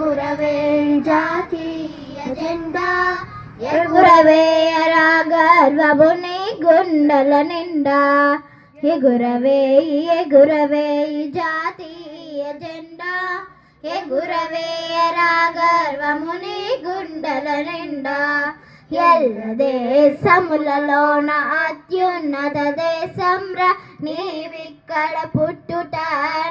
ఎగురవే జాతీయ జెండా ఎగురవే గర్వముని గుండెల నిండా ఎగురవే ఎగురవే జాతీయ జెండా ఎగురవే గర్వముని గుండెల నిండా ఎల్ల దేశములలోన అత్యున్నత దేశంరా నీవిక్కడ పుట్టుట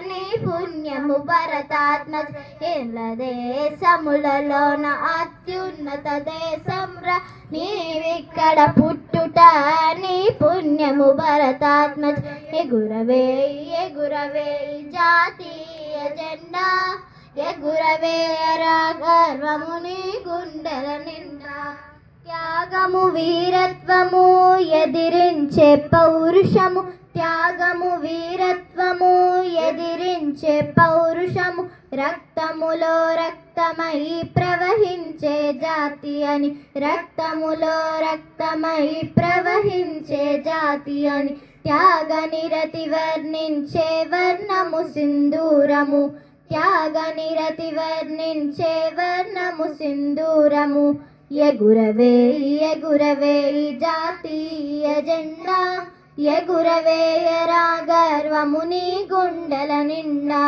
నీ పుణ్యము భరతాత్మజ ఎల్ల దేశములలోన అత్యున్నత దేశంరా నీవిక్కడ పుట్టుట నీ పుణ్యము భరతాత్మజ ఎగురవే ఎగురవే జాతీయ జెండా ఎగురవే గర్వముని గుండెల నిండా త్యాగము వీరత్వము ఎదిరించే పౌరుషము త్యాగము వీరత్వము ఎదిరించే పౌరుషము రక్తములో రక్తమై ప్రవహించే జాతి అని రక్తములో రక్తమై ప్రవహించే జాతి అని త్యాగ నిరతి వర్ణించే వర్ణము సింధూరము త్యాగ నిరతి వర్ణించే వర్ణము సింధూరము ఎగురవే ఎగురవే జాతీయ జెండా ఎగురవే గర్వముని గుండెల నిండా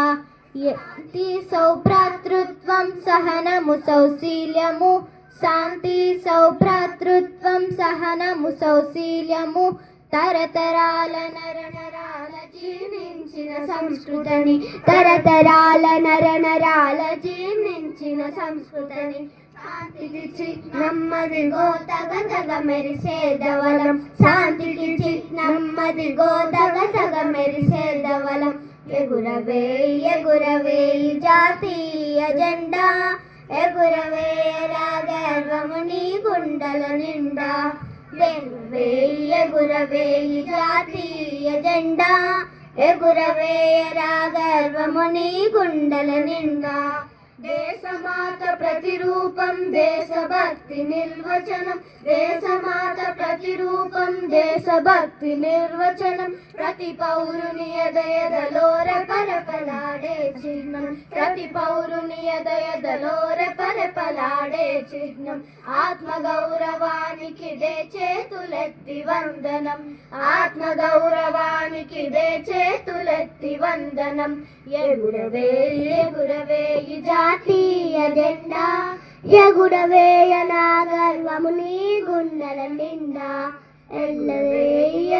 శాంతి సౌభ్రాతృత్వం సహనము సౌశీల్యము శాంతి సౌభ్రాతృత్వం సహనము సౌశీల్యము తరతరాల నరనరాల జీర్ణించిన సంస్కృతిని తరతరాల నరనరాల జీర్ణించిన సంస్కృతిని శాంతికిచ్చి నెమ్మదిగో తగ తగ మెరిసే ధవలం శాంతికిచ్చి నెమ్మదిగో తగ తగ మెరిసే ధవలం ఎగురవే ఎగురవే జాతీయ జెండా ఎగురవే గర్వముని గుండెల నిండా ఎగురవే ఎగురవే జాతీయ జెండా ఎగురవే గర్వముని గుండెల నిండా దేశమాత ప్రతిరూపం దేశభక్తి నిర్వచనం దేశమాత ప్రతిరూపం దేశభక్తి నిర్వచనం ప్రతి పౌరుని ఎదయదలో రెపరెపలాడే చిహ్నం ప్రతి పౌరుని ఎదయదలో రెపరెపలాడే చిహ్నం ఆత్మగౌరవానికి దే చేతులెత్తి వందనం ఆత్మగౌరవానికి దే చేతులెత్తి వందనం ఎగురవే ఎగురవే జాతీయ జెండా ఎగురవే గర్వముని గుండెల నిండా ఎల్లవే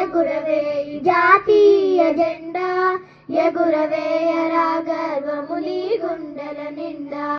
ఎగురవే జాతీయ జెండా ఎగురవే గర్వముని గుండెల నిండా